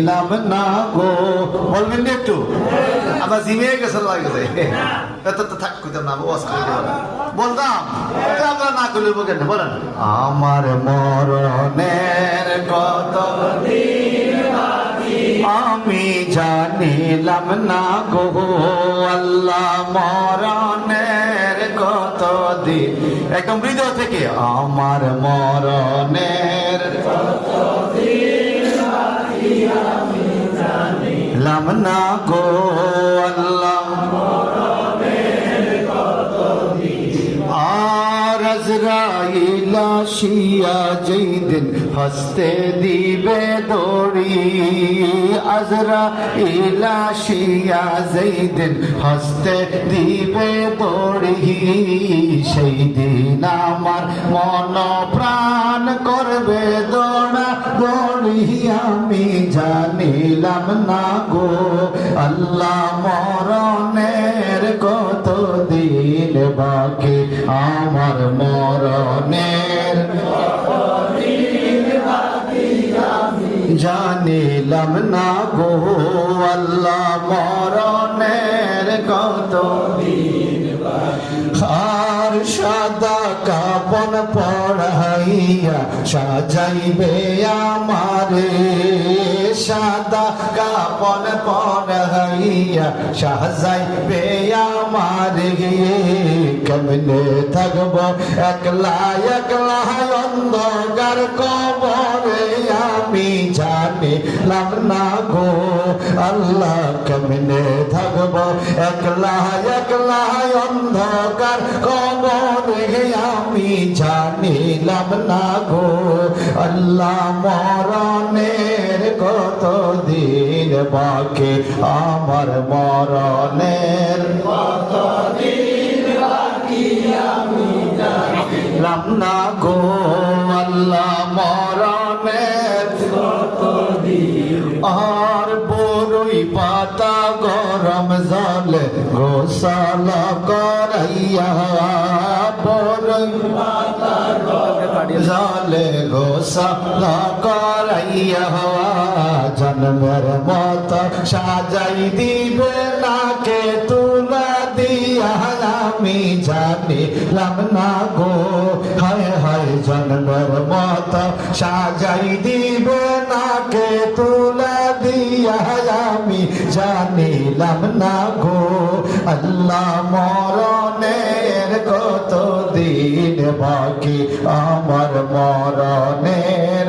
জানিলাম না গো। বলবেন না একটু? আমরা জিমে গেছে লাগে এত তো থাক কইতাম না, ওয়াজ করে বলতাম আমরা না করলে কেন বলেন। আমার মরণের কত আমি জানিলাম না গো আল্লাহ, মরণের কত দিন। একদম হৃদয় থেকে আমার মরণের কত দিন আমি জানিলাম না গো আল্লাহ, আর আজরাইল আসিয়া যেই দিন হস্তে দিবে দড়ি, আজরাইল আসিয়া যেই দিন হস্তে দিবে দড়ি, সেই দিন আমার মন প্রাণ করবে দৌড়া দড়ি, আমি জানিলাম না গো আল্লাহ, মরণের কত দিন বাকি, আমার মরণের জানিলাম না গো আল্লাহ, মরণের কত দিন আর সাদা কাপন পড়াইয়া সাজাইবে আমারে, সাদা কাপন পড়াইয়া সাজাইবে আমারে, কেমনে থাকব একলা একলা অন্ধকার কবরে, আমি জানিলাম না গো আল্লাহ, কেমনে থাকব একলা একলা অন্ধকার কবরে, আমি জানিলাম না গো আল্লাহ, মরণের কত দিন বাকি, আমার মরণের কত দিন বাকি, আমি জানিলাম না গো আল্লাহ, মরণের কত দিন। আর বড়ই পাতা গরম জলে গোসল করাইয়া, বড়ই পাতা জলে গোসল করাইয়া, জন্মের মত সাজাই দিবে নাকে তুলা দিয়া, আমি জানিলাম না গো হায় হায়, জন্মের মত সাজাই দিবে নাকে তুলা দিয়া, আমি জানিলাম না গো আল্লাহ, মরণের কত দিন বাকি, আমার মরণের